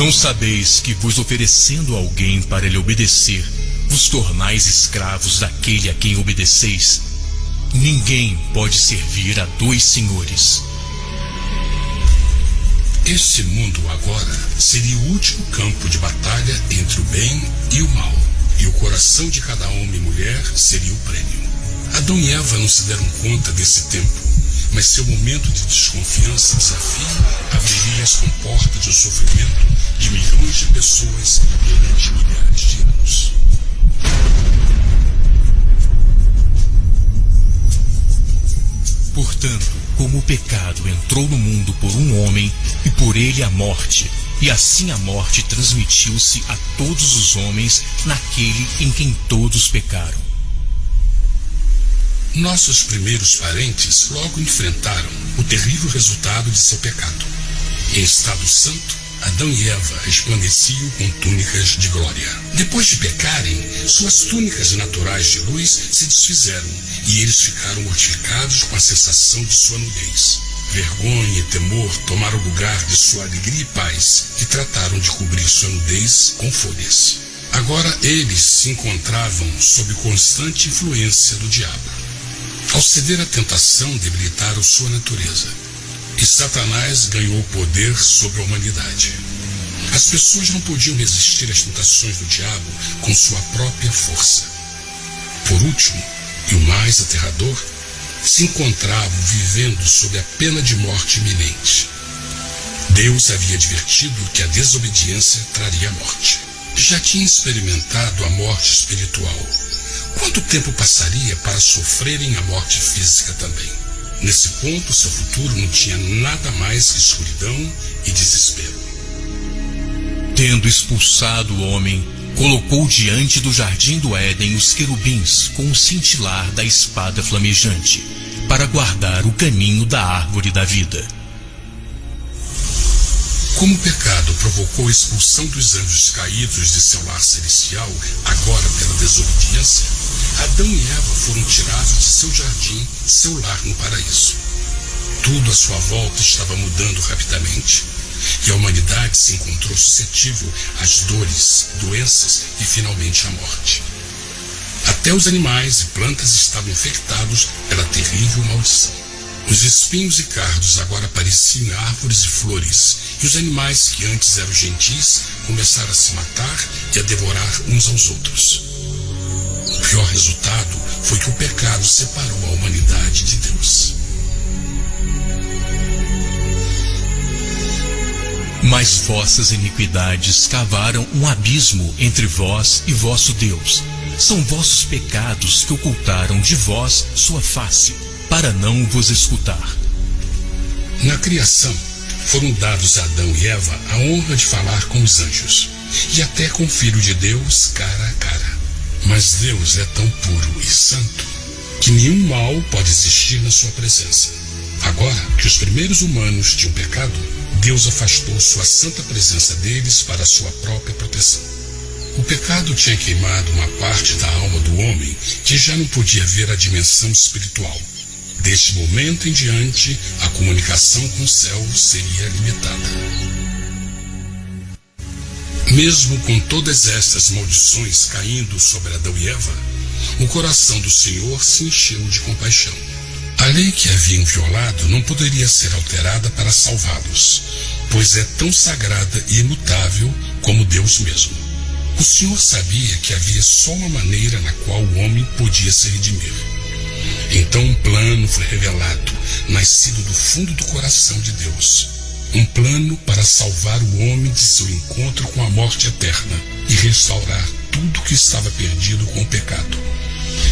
Não sabeis que vos oferecendo alguém para lhe obedecer, vos tornais escravos daquele a quem obedeceis? Ninguém pode servir a dois senhores. Este mundo agora seria o último campo de batalha entre o bem e o mal, e o coração de cada homem e mulher seria o prêmio. Adão e Eva não se deram conta desse tempo, mas seu momento de desconfiança e desafio abriria as comportas do sofrimento de milhões de pessoas durante milhares de anos. Portanto, como o pecado entrou no mundo por um homem, e por ele a morte, e assim a morte transmitiu-se a todos os homens naquele em quem todos pecaram. Nossos primeiros parentes logo enfrentaram o terrível resultado de seu pecado. Em estado santo, Adão e Eva resplandeciam com túnicas de glória. Depois de pecarem, suas túnicas naturais de luz se desfizeram e eles ficaram mortificados com a sensação de sua nudez. Vergonha e temor tomaram o lugar de sua alegria e paz e trataram de cobrir sua nudez com folhas. Agora eles se encontravam sob constante influência do diabo. Ao ceder à tentação, debilitaram sua natureza. E Satanás ganhou poder sobre a humanidade. As pessoas não podiam resistir às tentações do diabo com sua própria força. Por último, e o mais aterrador, se encontravam vivendo sob a pena de morte iminente. Deus havia advertido que a desobediência traria a morte. Já tinha experimentado a morte espiritual. Quanto tempo passaria para sofrerem a morte física também? Nesse ponto, seu futuro não tinha nada mais que escuridão e desespero. Tendo expulsado o homem, colocou diante do jardim do Éden os querubins com o cintilar da espada flamejante, para guardar o caminho da árvore da vida. Como o pecado provocou a expulsão dos anjos caídos de seu lar celestial, agora pela desobediência, Adão e Eva foram tirados de seu jardim, seu lar no paraíso. Tudo à sua volta estava mudando rapidamente, e a humanidade se encontrou suscetível às dores, doenças e finalmente à morte. Até os animais e plantas estavam infectados pela terrível maldição. Os espinhos e cardos agora pareciam árvores e flores, e os animais que antes eram gentis começaram a se matar e a devorar uns aos outros. O pior resultado foi que o pecado separou a humanidade de Deus. Mas vossas iniquidades cavaram um abismo entre vós e vosso Deus. São vossos pecados que ocultaram de vós sua face, para não vos escutar. Na criação, foram dados a Adão e Eva a honra de falar com os anjos, e até com o Filho de Deus cara a cara. Mas Deus é tão puro e santo que nenhum mal pode existir na sua presença. Agora que os primeiros humanos tinham pecado, Deus afastou sua santa presença deles para a sua própria proteção. O pecado tinha queimado uma parte da alma do homem que já não podia ver a dimensão espiritual. Deste momento em diante, a comunicação com o céu seria limitada. Mesmo com todas estas maldições caindo sobre Adão e Eva, o coração do Senhor se encheu de compaixão. A lei que haviam violado não poderia ser alterada para salvá-los, pois é tão sagrada e imutável como Deus mesmo. O Senhor sabia que havia só uma maneira na qual o homem podia se redimir. Então um plano foi revelado, nascido do fundo do coração de Deus. Um plano para salvar o homem de seu encontro com a morte eterna e restaurar tudo que estava perdido com o pecado.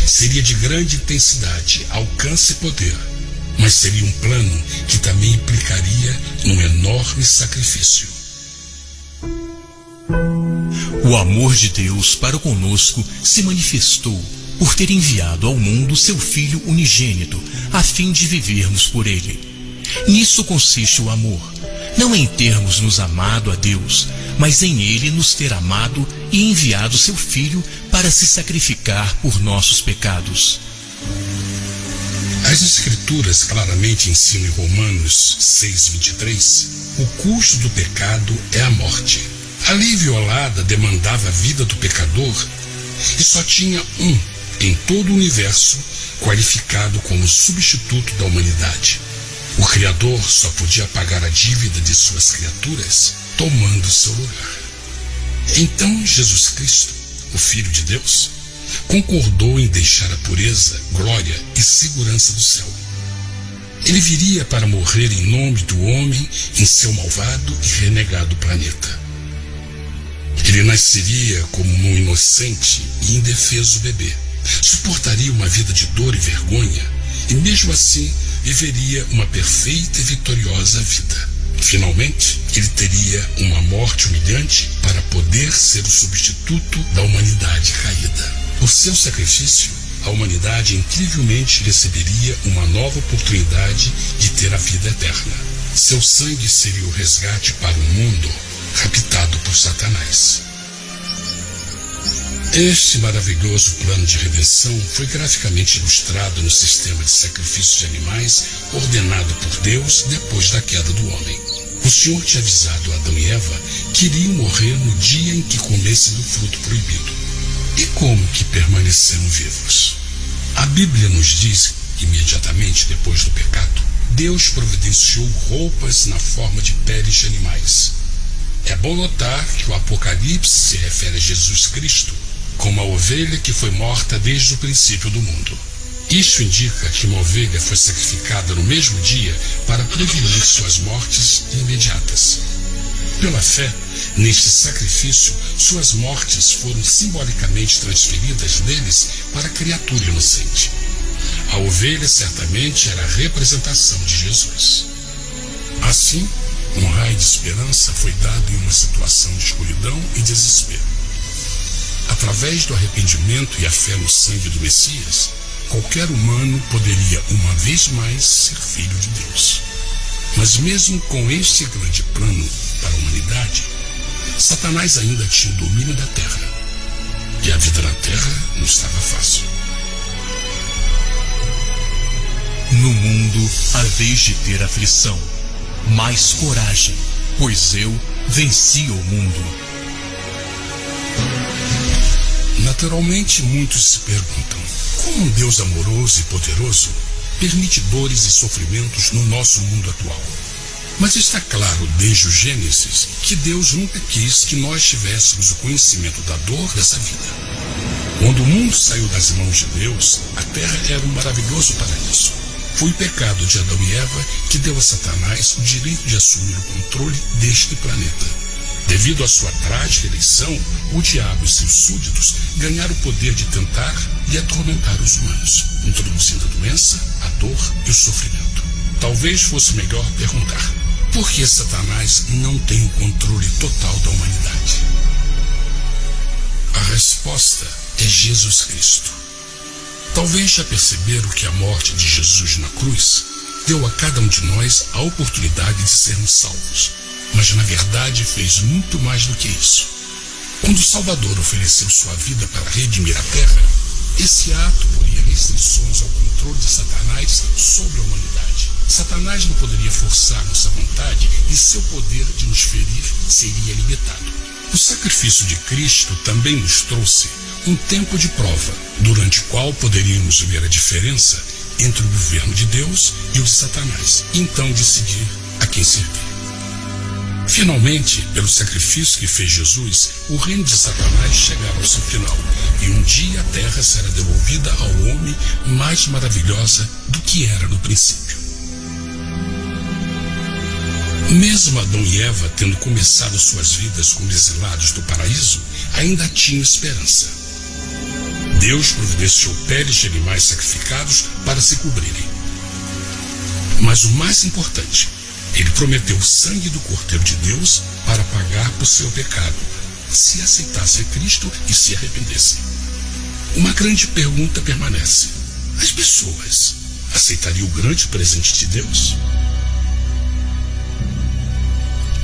Seria de grande intensidade, alcance e poder, mas seria um plano que também implicaria num enorme sacrifício. O amor de Deus para conosco se manifestou por ter enviado ao mundo seu Filho unigênito, a fim de vivermos por ele. Nisso consiste o amor, não em termos nos amado a Deus, mas em ele nos ter amado e enviado seu Filho para se sacrificar por nossos pecados. As Escrituras claramente ensinam em Romanos 6:23, o custo do pecado é a morte. A lei violada demandava a vida do pecador e só tinha um em todo o universo qualificado como substituto da humanidade. O Criador só podia pagar a dívida de suas criaturas tomando seu lugar. Então Jesus Cristo, o Filho de Deus, concordou em deixar a pureza, glória e segurança do céu. Ele viria para morrer em nome do homem em seu malvado e renegado planeta. Ele nasceria como um inocente e indefeso bebê, suportaria uma vida de dor e vergonha e mesmo assim viveria uma perfeita e vitoriosa vida. Finalmente, ele teria uma morte humilhante para poder ser o substituto da humanidade caída. Por seu sacrifício, a humanidade incrivelmente receberia uma nova oportunidade de ter a vida eterna. Seu sangue seria o resgate para um mundo raptado por Satanás. Este maravilhoso plano de redenção foi graficamente ilustrado no sistema de sacrifício de animais ordenado por Deus depois da queda do homem. O Senhor tinha avisado Adão e Eva que iriam morrer no dia em que comessem do fruto proibido. E como que permaneceram vivos? A Bíblia nos diz que imediatamente depois do pecado, Deus providenciou roupas na forma de peles de animais. É bom notar que o Apocalipse se refere a Jesus Cristo como a ovelha que foi morta desde o princípio do mundo. Isso indica que uma ovelha foi sacrificada no mesmo dia para prevenir suas mortes imediatas. Pela fé, neste sacrifício, suas mortes foram simbolicamente transferidas deles para a criatura inocente. A ovelha certamente era a representação de Jesus. Assim, um raio de esperança foi dado em uma situação de escuridão e desespero. Através do arrependimento e a fé no sangue do Messias, qualquer humano poderia uma vez mais ser filho de Deus. Mas mesmo com este grande plano para a humanidade, Satanás ainda tinha o domínio da terra. E a vida na terra não estava fácil. No mundo, a vez de ter aflição, mais coragem, pois eu venci o mundo. Naturalmente, muitos se perguntam: como um Deus amoroso e poderoso permite dores e sofrimentos no nosso mundo atual? Mas está claro desde o Gênesis que Deus nunca quis que nós tivéssemos o conhecimento da dor dessa vida. Quando o mundo saiu das mãos de Deus, a terra era um maravilhoso paraíso. Foi o pecado de Adão e Eva que deu a Satanás o direito de assumir o controle deste planeta. Devido à sua trágica eleição, o diabo e seus súditos ganharam o poder de tentar e atormentar os humanos, introduzindo a doença, a dor e o sofrimento. Talvez fosse melhor perguntar: por que Satanás não tem o controle total da humanidade? A resposta é Jesus Cristo. Talvez já perceberam que a morte de Jesus na cruz deu a cada um de nós a oportunidade de sermos salvos. Mas na verdade fez muito mais do que isso. Quando o Salvador ofereceu sua vida para redimir a terra, esse ato poria restrições ao controle de Satanás sobre a humanidade. Satanás não poderia forçar nossa vontade e seu poder de nos ferir seria limitado. O sacrifício de Cristo também nos trouxe um tempo de prova, durante o qual poderíamos ver a diferença entre o governo de Deus e o de Satanás, e então decidir a quem servir. Finalmente, pelo sacrifício que fez Jesus, o reino de Satanás chegará ao seu final, e um dia a terra será devolvida ao homem mais maravilhosa do que era no princípio. Mesmo Adão e Eva tendo começado suas vidas como exilados do paraíso, ainda tinham esperança. Deus providenciou peles de animais sacrificados para se cobrirem. Mas o mais importante, Ele prometeu o sangue do Cordeiro de Deus para pagar por seu pecado, se aceitassem Cristo e se arrependessem. Uma grande pergunta permanece: as pessoas aceitariam o grande presente de Deus?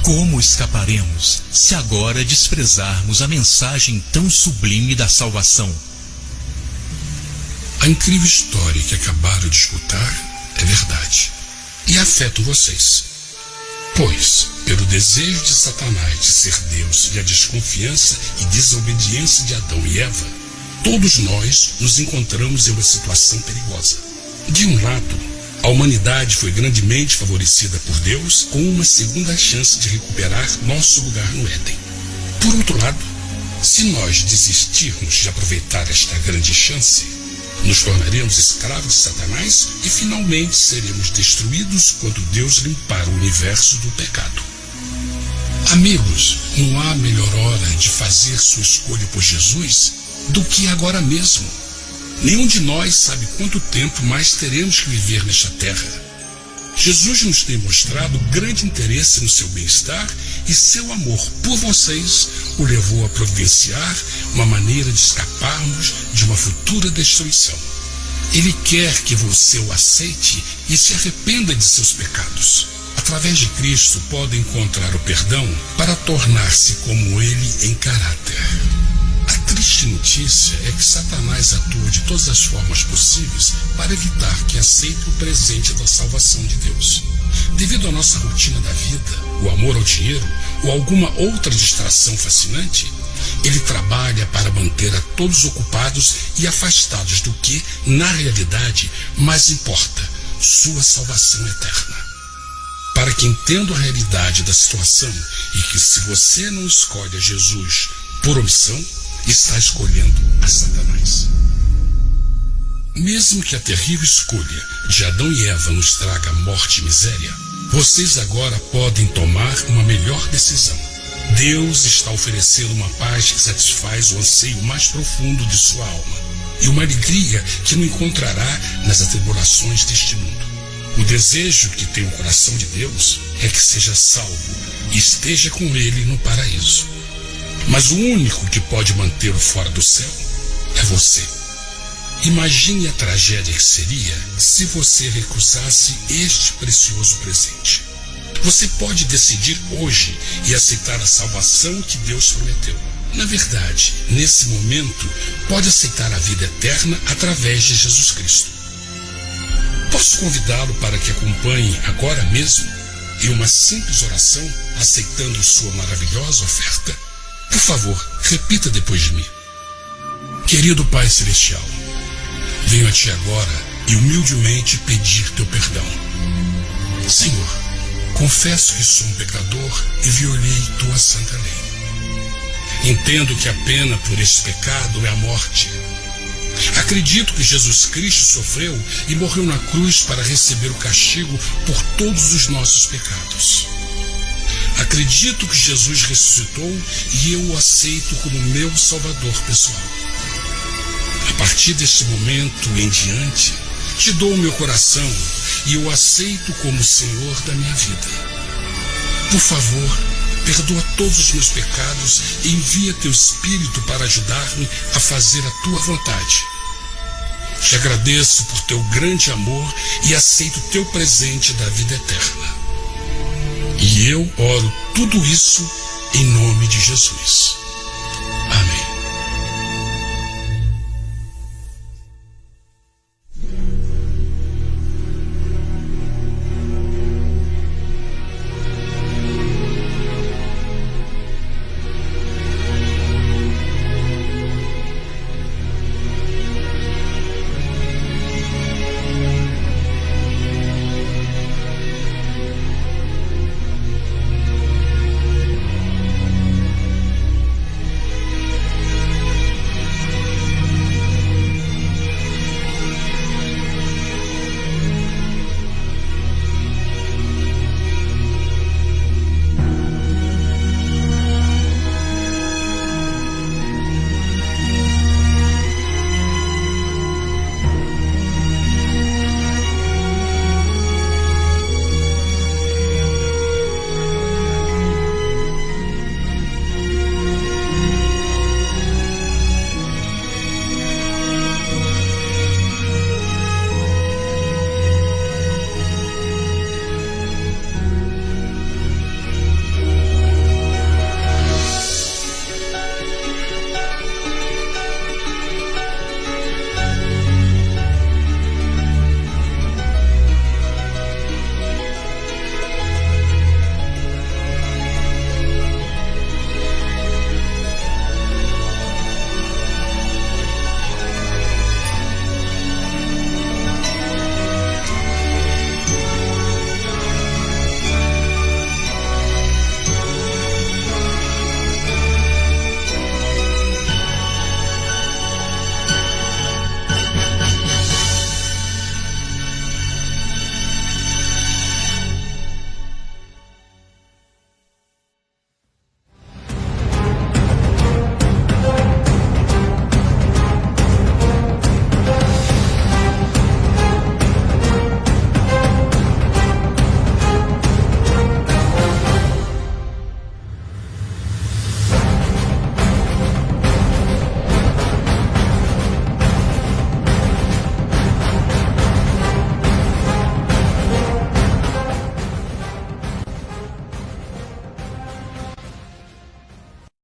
Como escaparemos se agora desprezarmos a mensagem tão sublime da salvação? A incrível história que acabaram de escutar é verdade e afeta vocês. Pois, pelo desejo de Satanás de ser Deus e a desconfiança e desobediência de Adão e Eva, todos nós nos encontramos em uma situação perigosa. De um lado, a humanidade foi grandemente favorecida por Deus com uma segunda chance de recuperar nosso lugar no Éden. Por outro lado, se nós desistirmos de aproveitar esta grande chance, nos tornaremos escravos de Satanás e finalmente seremos destruídos quando Deus limpar o universo do pecado. Amigos, não há melhor hora de fazer sua escolha por Jesus do que agora mesmo. Nenhum de nós sabe quanto tempo mais teremos que viver nesta terra. Jesus nos tem mostrado grande interesse no seu bem-estar e seu amor por vocês o levou a providenciar uma maneira de escaparmos de uma futura destruição. Ele quer que você o aceite e se arrependa de seus pecados. Através de Cristo pode encontrar o perdão para tornar-se como Ele em caráter. A triste notícia é que Satanás atua de todas as formas possíveis para evitar que aceite o presente da salvação de Deus. Devido à nossa rotina da vida, o amor ao dinheiro ou alguma outra distração fascinante, ele trabalha para manter a todos ocupados e afastados do que, na realidade, mais importa, sua salvação eterna. Para que entenda a realidade da situação e que se você não escolhe a Jesus por omissão, está escolhendo a Satanás. Mesmo que a terrível escolha de Adão e Eva nos traga morte e miséria, vocês agora podem tomar uma melhor decisão. Deus está oferecendo uma paz que satisfaz o anseio mais profundo de sua alma e uma alegria que não encontrará nas atribulações deste mundo. O desejo que tem o coração de Deus é que seja salvo e esteja com Ele no paraíso. Mas o único que pode mantê-lo fora do céu é você. Imagine a tragédia que seria se você recusasse este precioso presente. Você pode decidir hoje e aceitar a salvação que Deus prometeu. Na verdade, nesse momento, pode aceitar a vida eterna através de Jesus Cristo. Posso convidá-lo para que acompanhe agora mesmo em uma simples oração, aceitando sua maravilhosa oferta? Por favor, repita depois de mim. Querido Pai Celestial, venho a Ti agora e humildemente pedir Teu perdão. Senhor, confesso que sou um pecador e violei Tua santa lei. Entendo que a pena por esse pecado é a morte. Acredito que Jesus Cristo sofreu e morreu na cruz para receber o castigo por todos os nossos pecados. Acredito que Jesus ressuscitou e eu o aceito como meu Salvador pessoal. A partir deste momento em diante, te dou o meu coração e eu o aceito como o Senhor da minha vida. Por favor, perdoa todos os meus pecados e envia Teu Espírito para ajudar-me a fazer a Tua vontade. Te agradeço por Teu grande amor e aceito o Teu presente da vida eterna. E eu oro tudo isso em nome de Jesus.